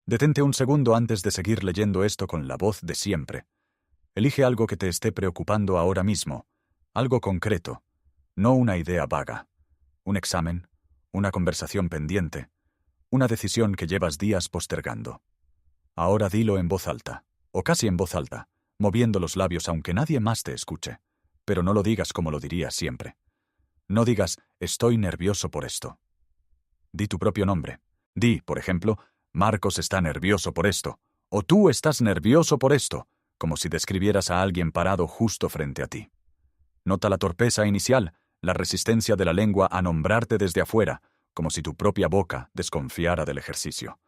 Detente un segundo antes de seguir leyendo esto con la voz de siempre. Elige algo que te esté preocupando ahora mismo, algo concreto, no una idea vaga, un examen, una conversación pendiente, una decisión que llevas días postergando. Ahora dilo en voz alta, o casi en voz alta, moviendo los labios aunque nadie más te escuche, pero no lo digas como lo dirías siempre. No digas, estoy nervioso por esto. Di tu propio nombre. Di, por ejemplo, Marcos está nervioso por esto, o tú estás nervioso por esto, como si describieras a alguien parado justo frente a ti. Nota la torpeza inicial, la resistencia de la lengua a nombrarte desde afuera, como si tu propia boca desconfiara del ejercicio.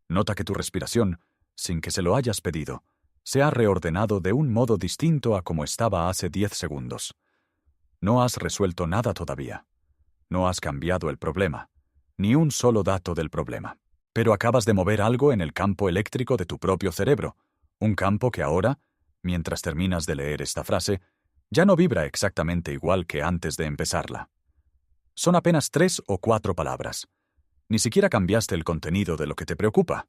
Nota que tu respiración, sin que se lo hayas pedido, se ha reordenado de un modo distinto a como estaba hace 10 segundos. No has resuelto nada todavía. No has cambiado el problema, ni un solo dato del problema. Pero acabas de mover algo en el campo eléctrico de tu propio cerebro, un campo que ahora, mientras terminas de leer esta frase, ya no vibra exactamente igual que antes de empezarla. Son apenas 3 o 4 palabras. Ni siquiera cambiaste el contenido de lo que te preocupa.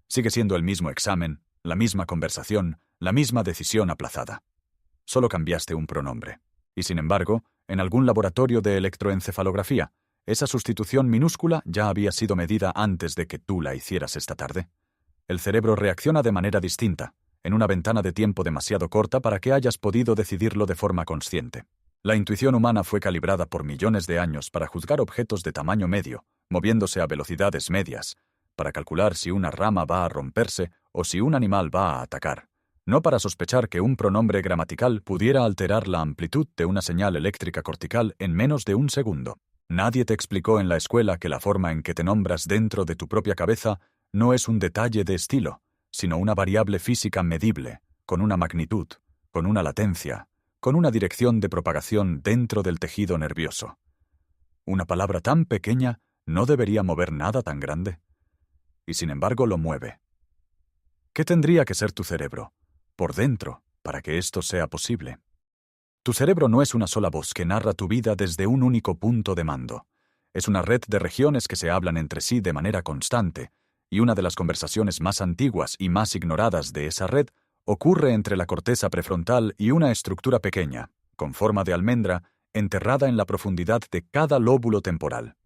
Sigue siendo el mismo examen, la misma conversación, la misma decisión aplazada. Solo cambiaste un pronombre. Y sin embargo, en algún laboratorio de electroencefalografía, esa sustitución minúscula ya había sido medida antes de que tú la hicieras esta tarde. El cerebro reacciona de manera distinta, en una ventana de tiempo demasiado corta para que hayas podido decidirlo de forma consciente. La intuición humana fue calibrada por millones de años para juzgar objetos de tamaño medio, moviéndose a velocidades medias, para calcular si una rama va a romperse o si un animal va a atacar, no para sospechar que un pronombre gramatical pudiera alterar la amplitud de una señal eléctrica cortical en menos de un segundo. Nadie te explicó en la escuela que la forma en que te nombras dentro de tu propia cabeza no es un detalle de estilo, sino una variable física medible, con una magnitud, con una latencia, con una dirección de propagación dentro del tejido nervioso. Una palabra tan pequeña no debería mover nada tan grande. Y sin embargo lo mueve. ¿Qué tendría que ser tu cerebro, por dentro, para que esto sea posible? Tu cerebro no es una sola voz que narra tu vida desde un único punto de mando. Es una red de regiones que se hablan entre sí de manera constante, y una de las conversaciones más antiguas y más ignoradas de esa red ocurre entre la corteza prefrontal y una estructura pequeña, con forma de almendra, enterrada en la profundidad de cada lóbulo temporal.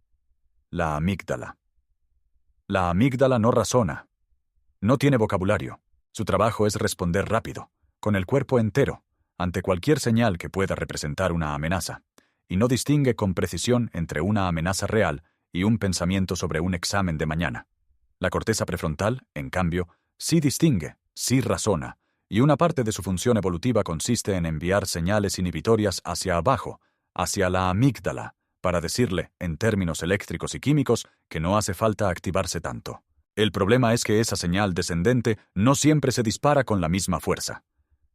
La amígdala. La amígdala no razona. No tiene vocabulario. Su trabajo es responder rápido, con el cuerpo entero, ante cualquier señal que pueda representar una amenaza, y no distingue con precisión entre una amenaza real y un pensamiento sobre un examen de mañana. La corteza prefrontal, en cambio, sí distingue, sí razona, y una parte de su función evolutiva consiste en enviar señales inhibitorias hacia abajo, hacia la amígdala, para decirle, en términos eléctricos y químicos, que no hace falta activarse tanto. El problema es que esa señal descendente no siempre se dispara con la misma fuerza.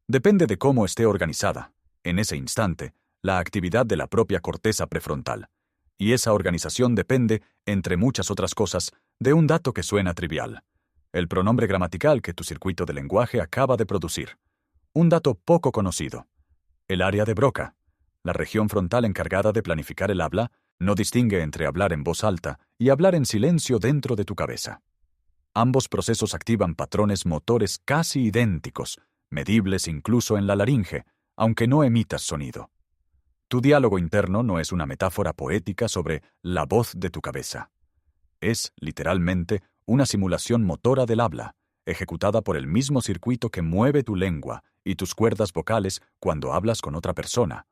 Depende de cómo esté organizada, en ese instante, la actividad de la propia corteza prefrontal. Y esa organización depende, entre muchas otras cosas, de un dato que suena trivial: el pronombre gramatical que tu circuito de lenguaje acaba de producir. Un dato poco conocido. El área de Broca, la región frontal encargada de planificar el habla, no distingue entre hablar en voz alta y hablar en silencio dentro de tu cabeza. Ambos procesos activan patrones motores casi idénticos, medibles incluso en la laringe, aunque no emitas sonido. Tu diálogo interno no es una metáfora poética sobre la voz de tu cabeza. Es, literalmente, una simulación motora del habla, ejecutada por el mismo circuito que mueve tu lengua y tus cuerdas vocales cuando hablas con otra persona,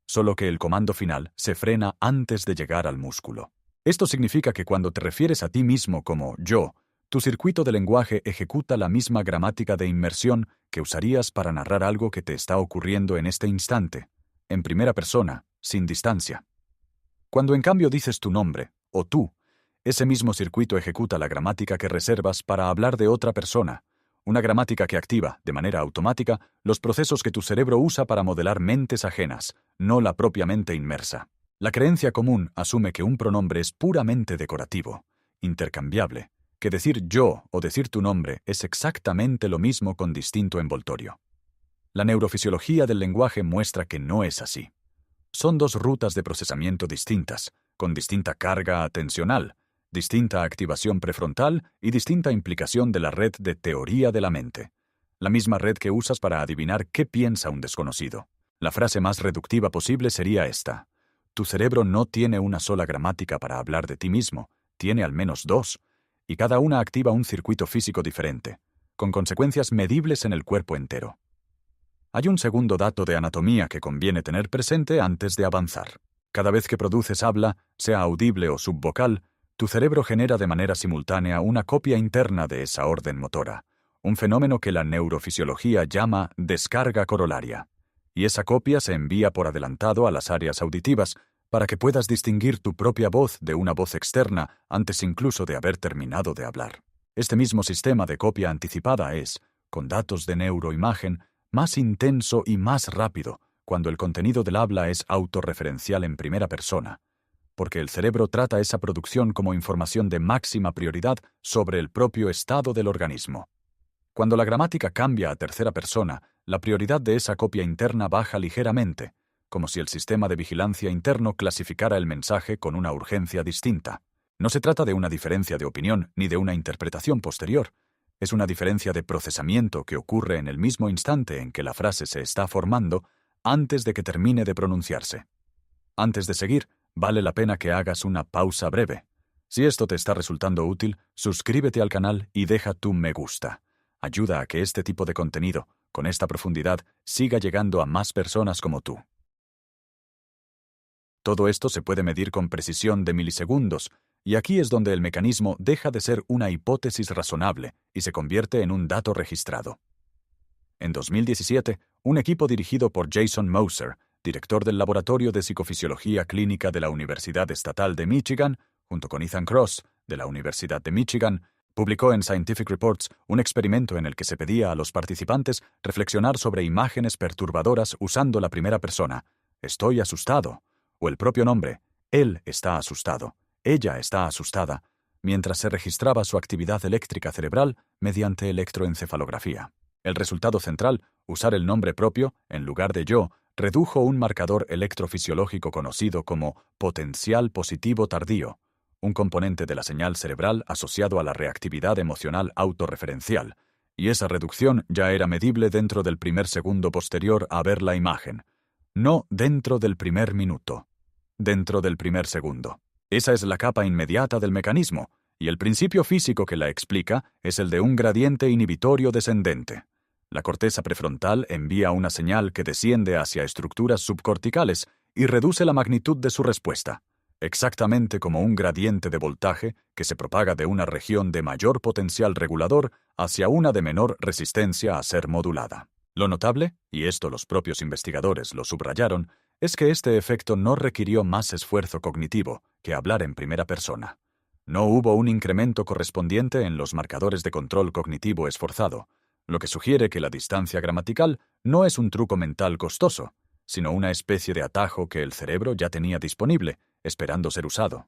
solo que el comando final se frena antes de llegar al músculo. Esto significa que cuando te refieres a ti mismo como yo, tu circuito de lenguaje ejecuta la misma gramática de inmersión que usarías para narrar algo que te está ocurriendo en este instante, en primera persona, sin distancia. Cuando en cambio dices tu nombre, o tú, ese mismo circuito ejecuta la gramática que reservas para hablar de otra persona, una gramática que activa, de manera automática, los procesos que tu cerebro usa para modelar mentes ajenas, no la propia mente inmersa. La creencia común asume que un pronombre es puramente decorativo, intercambiable, que decir yo o decir tu nombre es exactamente lo mismo con distinto envoltorio. La neurofisiología del lenguaje muestra que no es así. Son dos rutas de procesamiento distintas, con distinta carga atencional, distinta activación prefrontal y distinta implicación de la red de teoría de la mente. La misma red que usas para adivinar qué piensa un desconocido. La frase más reductiva posible sería esta: tu cerebro no tiene una sola gramática para hablar de ti mismo, tiene al menos dos, y cada una activa un circuito físico diferente, con consecuencias medibles en el cuerpo entero. Hay un segundo dato de anatomía que conviene tener presente antes de avanzar. Cada vez que produces habla, sea audible o subvocal, tu cerebro genera de manera simultánea una copia interna de esa orden motora, un fenómeno que la neurofisiología llama descarga corolaria. Y esa copia se envía por adelantado a las áreas auditivas para que puedas distinguir tu propia voz de una voz externa antes incluso de haber terminado de hablar. Este mismo sistema de copia anticipada es, con datos de neuroimagen, más intenso y más rápido cuando el contenido del habla es autorreferencial en primera persona, porque el cerebro trata esa producción como información de máxima prioridad sobre el propio estado del organismo. Cuando la gramática cambia a tercera persona, la prioridad de esa copia interna baja ligeramente, como si el sistema de vigilancia interno clasificara el mensaje con una urgencia distinta. No se trata de una diferencia de opinión ni de una interpretación posterior. Es una diferencia de procesamiento que ocurre en el mismo instante en que la frase se está formando, antes de que termine de pronunciarse. Antes de seguir, vale la pena que hagas una pausa breve. Si esto te está resultando útil, suscríbete al canal y deja tu me gusta. Ayuda a que este tipo de contenido, con esta profundidad, siga llegando a más personas como tú. Todo esto se puede medir con precisión de milisegundos, y aquí es donde el mecanismo deja de ser una hipótesis razonable y se convierte en un dato registrado. En 2017, un equipo dirigido por Jason Moser, director del Laboratorio de Psicofisiología Clínica de la Universidad Estatal de Michigan, junto con Ethan Kross, de la Universidad de Michigan, publicó en Scientific Reports un experimento en el que se pedía a los participantes reflexionar sobre imágenes perturbadoras usando la primera persona, estoy asustado, o el propio nombre, él está asustado, ella está asustada, mientras se registraba su actividad eléctrica cerebral mediante electroencefalografía. El resultado central, usar el nombre propio, en lugar de yo, redujo un marcador electrofisiológico conocido como potencial positivo tardío, un componente de la señal cerebral asociado a la reactividad emocional autorreferencial, y esa reducción ya era medible dentro del primer segundo posterior a ver la imagen, no dentro del primer minuto, dentro del primer segundo. Esa es la capa inmediata del mecanismo, y el principio físico que la explica es el de un gradiente inhibitorio descendente. La corteza prefrontal envía una señal que desciende hacia estructuras subcorticales y reduce la magnitud de su respuesta, exactamente como un gradiente de voltaje que se propaga de una región de mayor potencial regulador hacia una de menor resistencia a ser modulada. Lo notable, y esto los propios investigadores lo subrayaron, es que este efecto no requirió más esfuerzo cognitivo que hablar en primera persona. No hubo un incremento correspondiente en los marcadores de control cognitivo esforzado, lo que sugiere que la distancia gramatical no es un truco mental costoso, sino una especie de atajo que el cerebro ya tenía disponible, esperando ser usado.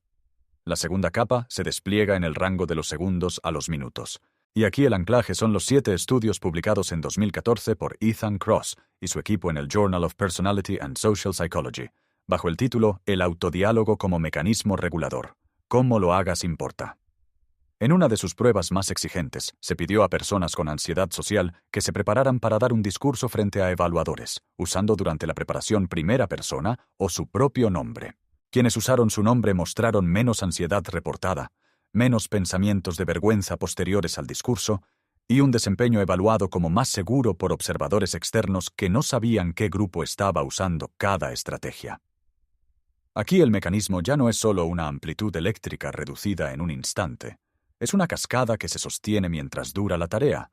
La segunda capa se despliega en el rango de los segundos a los minutos. Y aquí el anclaje son los 7 estudios publicados en 2014 por Ethan Kross y su equipo en el Journal of Personality and Social Psychology, bajo el título El autodiálogo como mecanismo regulador. Cómo lo hagas importa. En una de sus pruebas más exigentes, se pidió a personas con ansiedad social que se prepararan para dar un discurso frente a evaluadores, usando durante la preparación primera persona o su propio nombre. Quienes usaron su nombre mostraron menos ansiedad reportada, menos pensamientos de vergüenza posteriores al discurso y un desempeño evaluado como más seguro por observadores externos que no sabían qué grupo estaba usando cada estrategia. Aquí el mecanismo ya no es solo una amplitud eléctrica reducida en un instante. Es una cascada que se sostiene mientras dura la tarea,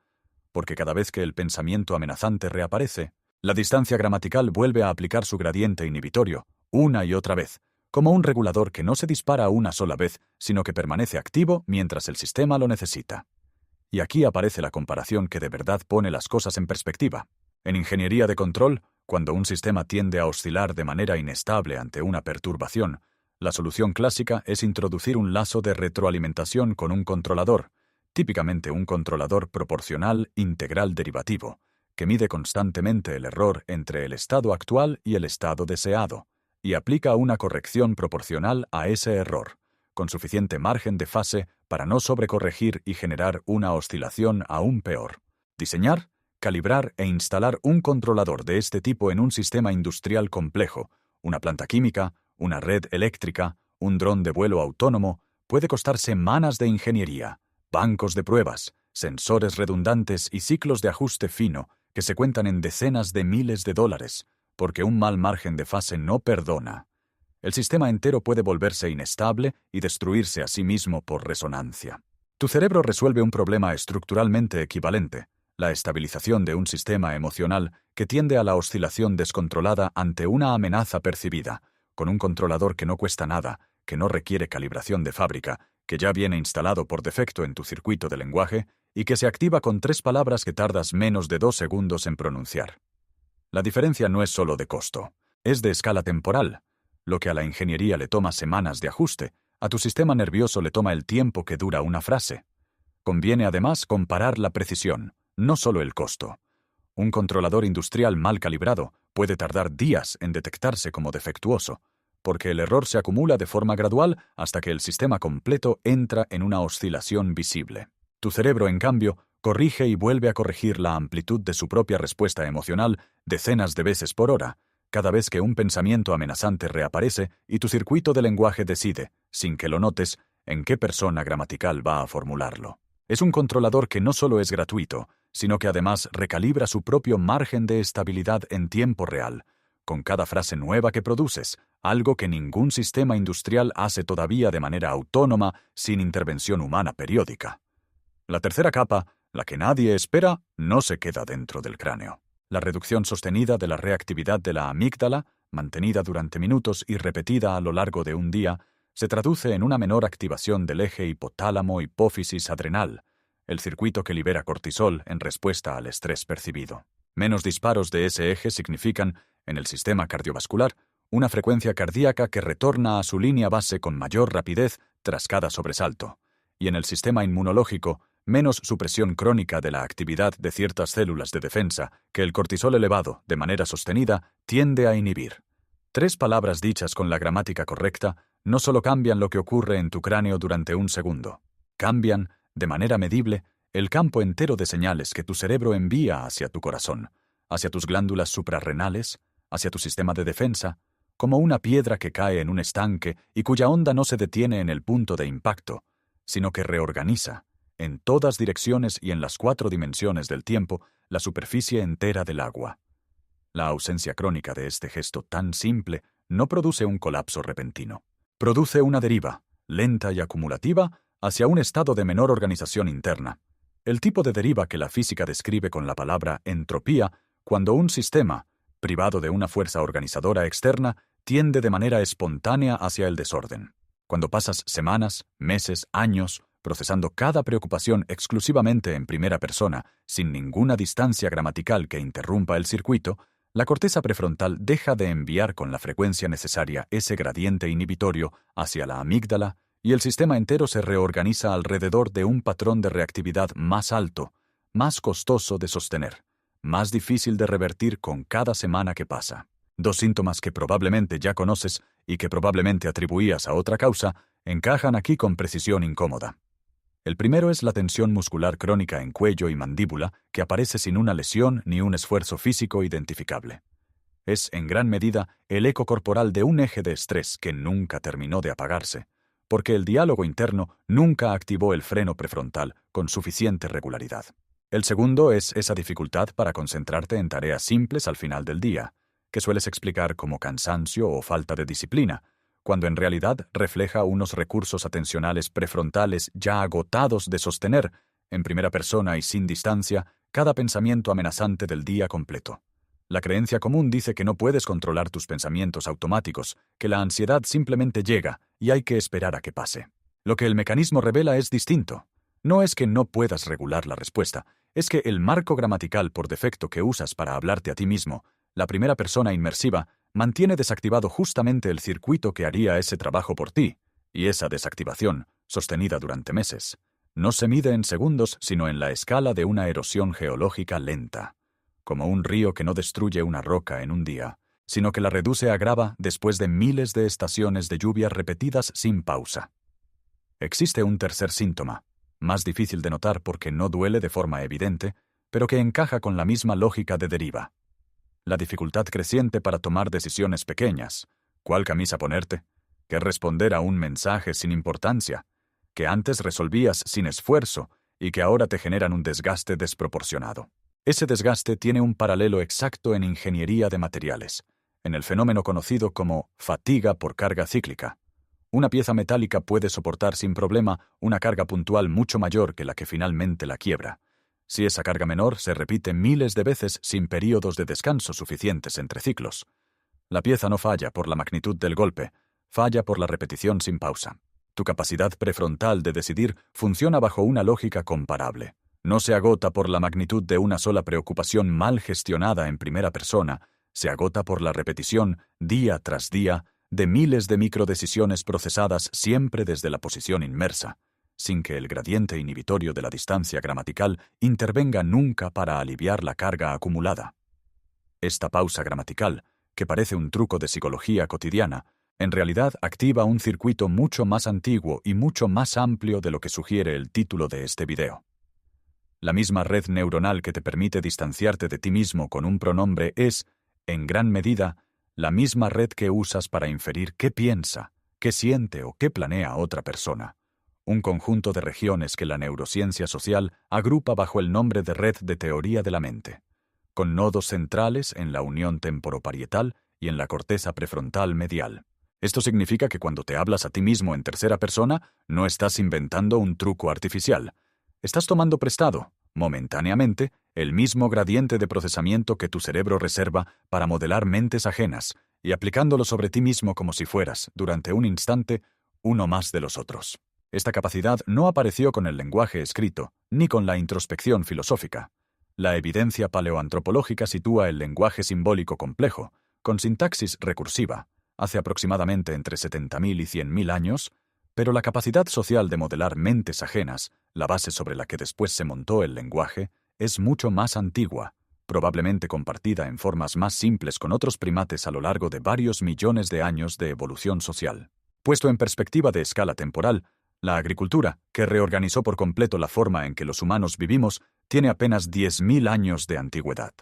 porque cada vez que el pensamiento amenazante reaparece, la distancia gramatical vuelve a aplicar su gradiente inhibitorio, una y otra vez, como un regulador que no se dispara una sola vez, sino que permanece activo mientras el sistema lo necesita. Y aquí aparece la comparación que de verdad pone las cosas en perspectiva. En ingeniería de control, cuando un sistema tiende a oscilar de manera inestable ante una perturbación, la solución clásica es introducir un lazo de retroalimentación con un controlador, típicamente un controlador proporcional integral derivativo, que mide constantemente el error entre el estado actual y el estado deseado, y aplica una corrección proporcional a ese error, con suficiente margen de fase para no sobrecorregir y generar una oscilación aún peor. Diseñar, calibrar e instalar un controlador de este tipo en un sistema industrial complejo, una planta química, una red eléctrica, un dron de vuelo autónomo, puede costar semanas de ingeniería, bancos de pruebas, sensores redundantes y ciclos de ajuste fino que se cuentan en decenas de miles de dólares, porque un mal margen de fase no perdona. El sistema entero puede volverse inestable y destruirse a sí mismo por resonancia. Tu cerebro resuelve un problema estructuralmente equivalente, la estabilización de un sistema emocional que tiende a la oscilación descontrolada ante una amenaza percibida, con un controlador que no cuesta nada, que no requiere calibración de fábrica, que ya viene instalado por defecto en tu circuito de lenguaje y que se activa con 3 palabras que tardas menos de 2 segundos en pronunciar. La diferencia no es solo de costo, es de escala temporal. Lo que a la ingeniería le toma semanas de ajuste, a tu sistema nervioso le toma el tiempo que dura una frase. Conviene además comparar la precisión, no solo el costo. Un controlador industrial mal calibrado puede tardar días en detectarse como defectuoso, porque el error se acumula de forma gradual hasta que el sistema completo entra en una oscilación visible. Tu cerebro, en cambio, corrige y vuelve a corregir la amplitud de su propia respuesta emocional decenas de veces por hora, cada vez que un pensamiento amenazante reaparece y tu circuito de lenguaje decide, sin que lo notes, en qué persona gramatical va a formularlo. Es un controlador que no solo es gratuito, sino que además recalibra su propio margen de estabilidad en tiempo real, con cada frase nueva que produces, algo que ningún sistema industrial hace todavía de manera autónoma sin intervención humana periódica. La tercera capa, la que nadie espera, no se queda dentro del cráneo. La reducción sostenida de la reactividad de la amígdala, mantenida durante minutos y repetida a lo largo de un día, se traduce en una menor activación del eje hipotálamo-hipófisis adrenal, el circuito que libera cortisol en respuesta al estrés percibido. Menos disparos de ese eje significan, en el sistema cardiovascular, una frecuencia cardíaca que retorna a su línea base con mayor rapidez tras cada sobresalto, y en el sistema inmunológico, menos supresión crónica de la actividad de ciertas células de defensa que el cortisol elevado, de manera sostenida, tiende a inhibir. 3 palabras dichas con la gramática correcta no solo cambian lo que ocurre en tu cráneo durante un segundo, cambian, de manera medible, el campo entero de señales que tu cerebro envía hacia tu corazón, hacia tus glándulas suprarrenales, hacia tu sistema de defensa, como una piedra que cae en un estanque y cuya onda no se detiene en el punto de impacto, sino que reorganiza, en todas direcciones y en las 4 dimensiones del tiempo, la superficie entera del agua. La ausencia crónica de este gesto tan simple no produce un colapso repentino. Produce una deriva, lenta y acumulativa, hacia un estado de menor organización interna. El tipo de deriva que la física describe con la palabra entropía, cuando un sistema, privado de una fuerza organizadora externa, tiende de manera espontánea hacia el desorden. Cuando pasas semanas, meses, años, procesando cada preocupación exclusivamente en primera persona, sin ninguna distancia gramatical que interrumpa el circuito, la corteza prefrontal deja de enviar con la frecuencia necesaria ese gradiente inhibitorio hacia la amígdala y el sistema entero se reorganiza alrededor de un patrón de reactividad más alto, más costoso de sostener, más difícil de revertir con cada semana que pasa. 2 síntomas que probablemente ya conoces y que probablemente atribuías a otra causa encajan aquí con precisión incómoda. El primero es la tensión muscular crónica en cuello y mandíbula que aparece sin una lesión ni un esfuerzo físico identificable. Es, en gran medida, el eco corporal de un eje de estrés que nunca terminó de apagarse, porque el diálogo interno nunca activó el freno prefrontal con suficiente regularidad. El segundo es esa dificultad para concentrarte en tareas simples al final del día, que sueles explicar como cansancio o falta de disciplina, cuando en realidad refleja unos recursos atencionales prefrontales ya agotados de sostener, en primera persona y sin distancia, cada pensamiento amenazante del día completo. La creencia común dice que no puedes controlar tus pensamientos automáticos, que la ansiedad simplemente llega y hay que esperar a que pase. Lo que el mecanismo revela es distinto. No es que no puedas regular la respuesta, es que el marco gramatical por defecto que usas para hablarte a ti mismo, la primera persona inmersiva, mantiene desactivado justamente el circuito que haría ese trabajo por ti, y esa desactivación, sostenida durante meses, no se mide en segundos sino en la escala de una erosión geológica lenta, como un río que no destruye una roca en un día, sino que la reduce a grava después de miles de estaciones de lluvia repetidas sin pausa. Existe un tercer síntoma, más difícil de notar porque no duele de forma evidente, pero que encaja con la misma lógica de deriva. La dificultad creciente para tomar decisiones pequeñas. ¿Cuál camisa ponerte? ¿Qué responder a un mensaje sin importancia? Que antes resolvías sin esfuerzo y que ahora te generan un desgaste desproporcionado. Ese desgaste tiene un paralelo exacto en ingeniería de materiales, en el fenómeno conocido como fatiga por carga cíclica. Una pieza metálica puede soportar sin problema una carga puntual mucho mayor que la que finalmente la quiebra. Si esa carga menor se repite miles de veces sin períodos de descanso suficientes entre ciclos. La pieza no falla por la magnitud del golpe, falla por la repetición sin pausa. Tu capacidad prefrontal de decidir funciona bajo una lógica comparable. No se agota por la magnitud de una sola preocupación mal gestionada en primera persona, se agota por la repetición, día tras día, de miles de microdecisiones procesadas siempre desde la posición inmersa, sin que el gradiente inhibitorio de la distancia gramatical intervenga nunca para aliviar la carga acumulada. Esta pausa gramatical, que parece un truco de psicología cotidiana, en realidad activa un circuito mucho más antiguo y mucho más amplio de lo que sugiere el título de este video. La misma red neuronal que te permite distanciarte de ti mismo con un pronombre es, en gran medida, la misma red que usas para inferir qué piensa, qué siente o qué planea otra persona. Un conjunto de regiones que la neurociencia social agrupa bajo el nombre de red de teoría de la mente, con nodos centrales en la unión temporoparietal y en la corteza prefrontal medial. Esto significa que cuando te hablas a ti mismo en tercera persona, no estás inventando un truco artificial. Estás tomando prestado, momentáneamente, el mismo gradiente de procesamiento que tu cerebro reserva para modelar mentes ajenas y aplicándolo sobre ti mismo como si fueras, durante un instante, uno más de los otros. Esta capacidad no apareció con el lenguaje escrito, ni con la introspección filosófica. La evidencia paleoantropológica sitúa el lenguaje simbólico complejo, con sintaxis recursiva, hace aproximadamente entre 70.000 y 100.000 años, pero la capacidad social de modelar mentes ajenas, la base sobre la que después se montó el lenguaje, es mucho más antigua, probablemente compartida en formas más simples con otros primates a lo largo de varios millones de años de evolución social. Puesto en perspectiva de escala temporal, la agricultura, que reorganizó por completo la forma en que los humanos vivimos, tiene apenas 10.000 años de antigüedad.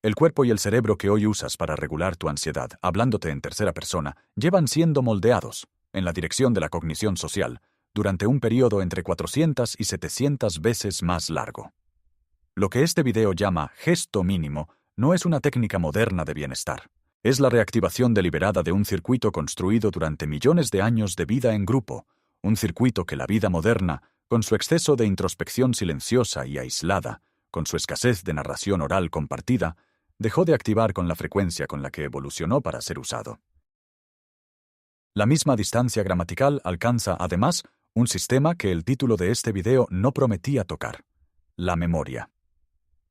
El cuerpo y el cerebro que hoy usas para regular tu ansiedad, hablándote en tercera persona, llevan siendo moldeados, en la dirección de la cognición social, durante un periodo entre 400 y 700 veces más largo. Lo que este video llama gesto mínimo no es una técnica moderna de bienestar. Es la reactivación deliberada de un circuito construido durante millones de años de vida en grupo, un circuito que la vida moderna, con su exceso de introspección silenciosa y aislada, con su escasez de narración oral compartida, dejó de activar con la frecuencia con la que evolucionó para ser usado. La misma distancia gramatical alcanza, además, un sistema que el título de este video no prometía tocar: la memoria.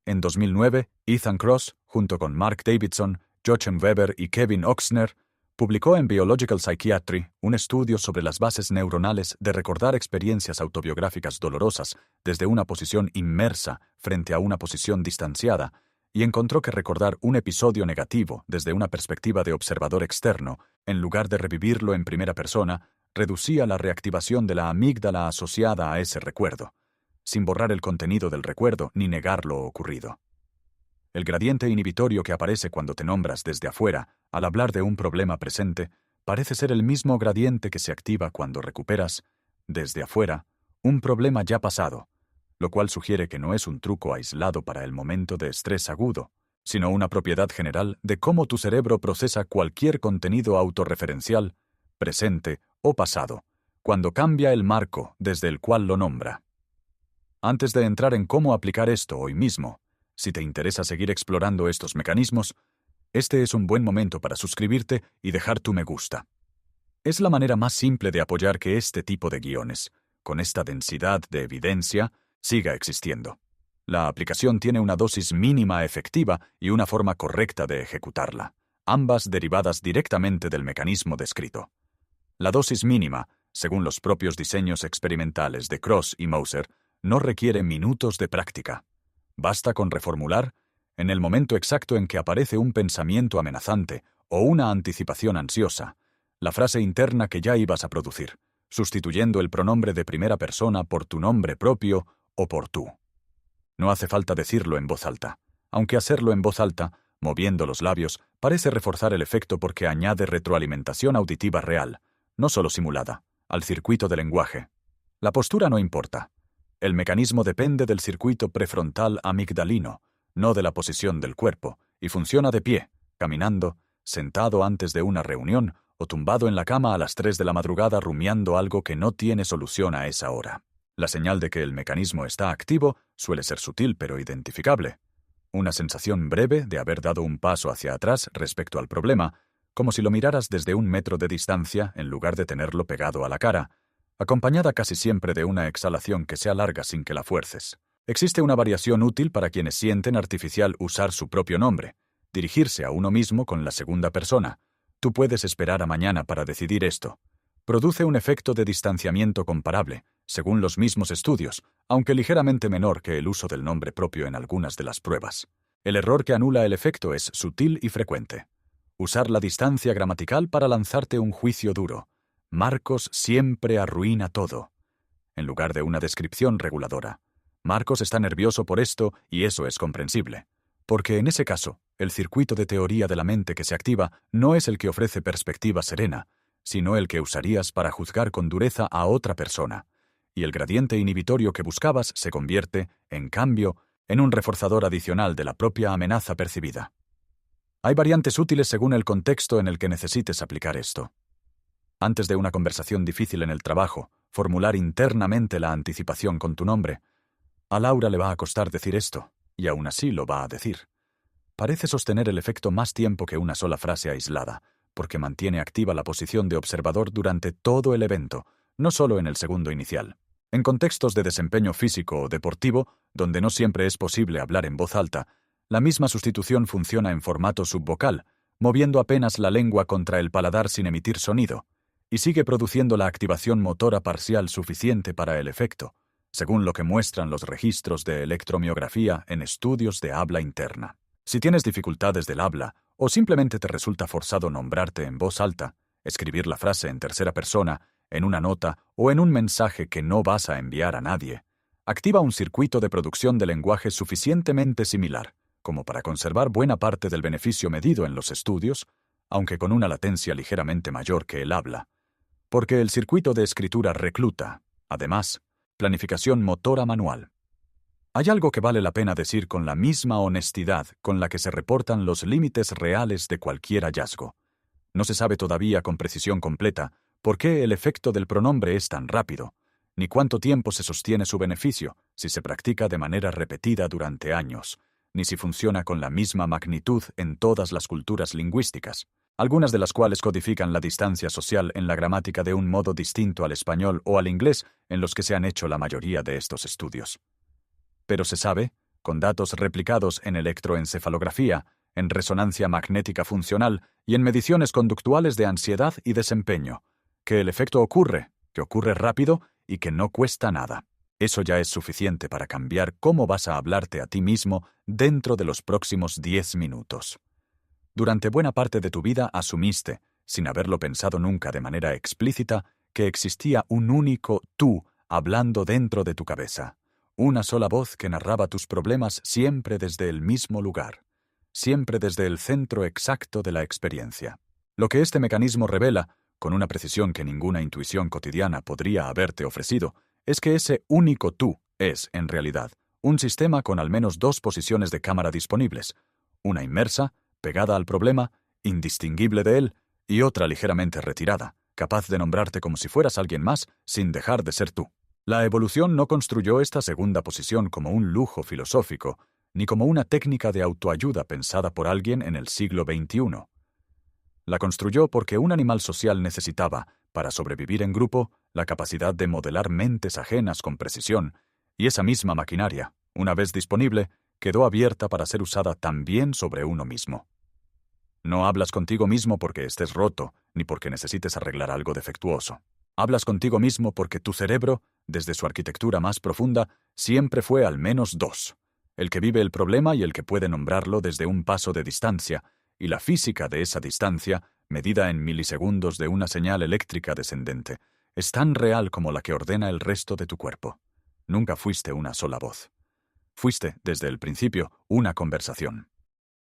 En 2009, Ethan Kross, junto con Mark Davidson, Jochen Weber y Kevin Oxner, publicó en Biological Psychiatry un estudio sobre las bases neuronales de recordar experiencias autobiográficas dolorosas desde una posición inmersa frente a una posición distanciada, y encontró que recordar un episodio negativo desde una perspectiva de observador externo, en lugar de revivirlo en primera persona, reducía la reactivación de la amígdala asociada a ese recuerdo, sin borrar el contenido del recuerdo ni negar lo ocurrido. El gradiente inhibitorio que aparece cuando te nombras desde afuera, al hablar de un problema presente, parece ser el mismo gradiente que se activa cuando recuperas, desde afuera, un problema ya pasado, lo cual sugiere que no es un truco aislado para el momento de estrés agudo, sino una propiedad general de cómo tu cerebro procesa cualquier contenido autorreferencial, presente o pasado, cuando cambia el marco desde el cual lo nombra. Antes de entrar en cómo aplicar esto hoy mismo, si te interesa seguir explorando estos mecanismos, este es un buen momento para suscribirte y dejar tu me gusta. Es la manera más simple de apoyar que este tipo de guiones, con esta densidad de evidencia, siga existiendo. La aplicación tiene una dosis mínima efectiva y una forma correcta de ejecutarla, ambas derivadas directamente del mecanismo descrito. La dosis mínima, según los propios diseños experimentales de Kross y Moser, no requiere minutos de práctica. Basta con reformular, en el momento exacto en que aparece un pensamiento amenazante o una anticipación ansiosa, la frase interna que ya ibas a producir, sustituyendo el pronombre de primera persona por tu nombre propio o por tú. No hace falta decirlo en voz alta, aunque hacerlo en voz alta, moviendo los labios, parece reforzar el efecto porque añade retroalimentación auditiva real, no solo simulada, al circuito de lenguaje. La postura no importa. El mecanismo depende del circuito prefrontal amigdalino, no de la posición del cuerpo, y funciona de pie, caminando, sentado antes de una reunión o tumbado en la cama a las 3 de la madrugada rumiando algo que no tiene solución a esa hora. La señal de que el mecanismo está activo suele ser sutil pero identificable. Una sensación breve de haber dado un paso hacia atrás respecto al problema, como si lo miraras desde 1 metro de distancia en lugar de tenerlo pegado a la cara, acompañada casi siempre de una exhalación que se alarga sin que la fuerces. Existe una variación útil para quienes sienten artificial usar su propio nombre, dirigirse a uno mismo con la segunda persona. Tú puedes esperar a mañana para decidir esto. Produce un efecto de distanciamiento comparable, según los mismos estudios, aunque ligeramente menor que el uso del nombre propio en algunas de las pruebas. El error que anula el efecto es sutil y frecuente. Usar la distancia gramatical para lanzarte un juicio duro. Marcos siempre arruina todo, en lugar de una descripción reguladora. Marcos está nervioso por esto y eso es comprensible. Porque en ese caso, el circuito de teoría de la mente que se activa no es el que ofrece perspectiva serena, sino el que usarías para juzgar con dureza a otra persona. Y el gradiente inhibitorio que buscabas se convierte, en cambio, en un reforzador adicional de la propia amenaza percibida. Hay variantes útiles según el contexto en el que necesites aplicar esto. Antes de una conversación difícil en el trabajo, formular internamente la anticipación con tu nombre. A Laura le va a costar decir esto, y aún así lo va a decir. Parece sostener el efecto más tiempo que una sola frase aislada, porque mantiene activa la posición de observador durante todo el evento, no solo en el segundo inicial. En contextos de desempeño físico o deportivo, donde no siempre es posible hablar en voz alta, la misma sustitución funciona en formato subvocal, moviendo apenas la lengua contra el paladar sin emitir sonido, y sigue produciendo la activación motora parcial suficiente para el efecto, según lo que muestran los registros de electromiografía en estudios de habla interna. Si tienes dificultades del habla, o simplemente te resulta forzado nombrarte en voz alta, escribir la frase en tercera persona, en una nota o en un mensaje que no vas a enviar a nadie, activa un circuito de producción de lenguaje suficientemente similar, como para conservar buena parte del beneficio medido en los estudios, aunque con una latencia ligeramente mayor que el habla, porque el circuito de escritura recluta, además, planificación motora manual. Hay algo que vale la pena decir con la misma honestidad con la que se reportan los límites reales de cualquier hallazgo. No se sabe todavía con precisión completa por qué el efecto del pronombre es tan rápido, ni cuánto tiempo se sostiene su beneficio si se practica de manera repetida durante años, ni si funciona con la misma magnitud en todas las culturas lingüísticas, algunas de las cuales codifican la distancia social en la gramática de un modo distinto al español o al inglés en los que se han hecho la mayoría de estos estudios. Pero se sabe, con datos replicados en electroencefalografía, en resonancia magnética funcional y en mediciones conductuales de ansiedad y desempeño, que el efecto ocurre, que ocurre rápido y que no cuesta nada. Eso ya es suficiente para cambiar cómo vas a hablarte a ti mismo dentro de los próximos 10 minutos. Durante buena parte de tu vida asumiste, sin haberlo pensado nunca de manera explícita, que existía un único tú hablando dentro de tu cabeza. Una sola voz que narraba tus problemas siempre desde el mismo lugar, siempre desde el centro exacto de la experiencia. Lo que este mecanismo revela, con una precisión que ninguna intuición cotidiana podría haberte ofrecido, es que ese único tú es, en realidad, un sistema con al menos 2 posiciones de cámara disponibles, una inmersa, pegada al problema, indistinguible de él, y otra ligeramente retirada, capaz de nombrarte como si fueras alguien más sin dejar de ser tú. La evolución no construyó esta segunda posición como un lujo filosófico, ni como una técnica de autoayuda pensada por alguien en el siglo XXI. La construyó porque un animal social necesitaba, para sobrevivir en grupo, la capacidad de modelar mentes ajenas con precisión, y esa misma maquinaria, una vez disponible, quedó abierta para ser usada también sobre uno mismo. No hablas contigo mismo porque estés roto, ni porque necesites arreglar algo defectuoso. Hablas contigo mismo porque tu cerebro, desde su arquitectura más profunda, siempre fue al menos 2. El que vive el problema y el que puede nombrarlo desde un paso de distancia, y la física de esa distancia, medida en milisegundos de una señal eléctrica descendente, Es tan real como la que ordena el resto de tu cuerpo. Nunca fuiste una sola voz. Fuiste, desde el principio, una conversación.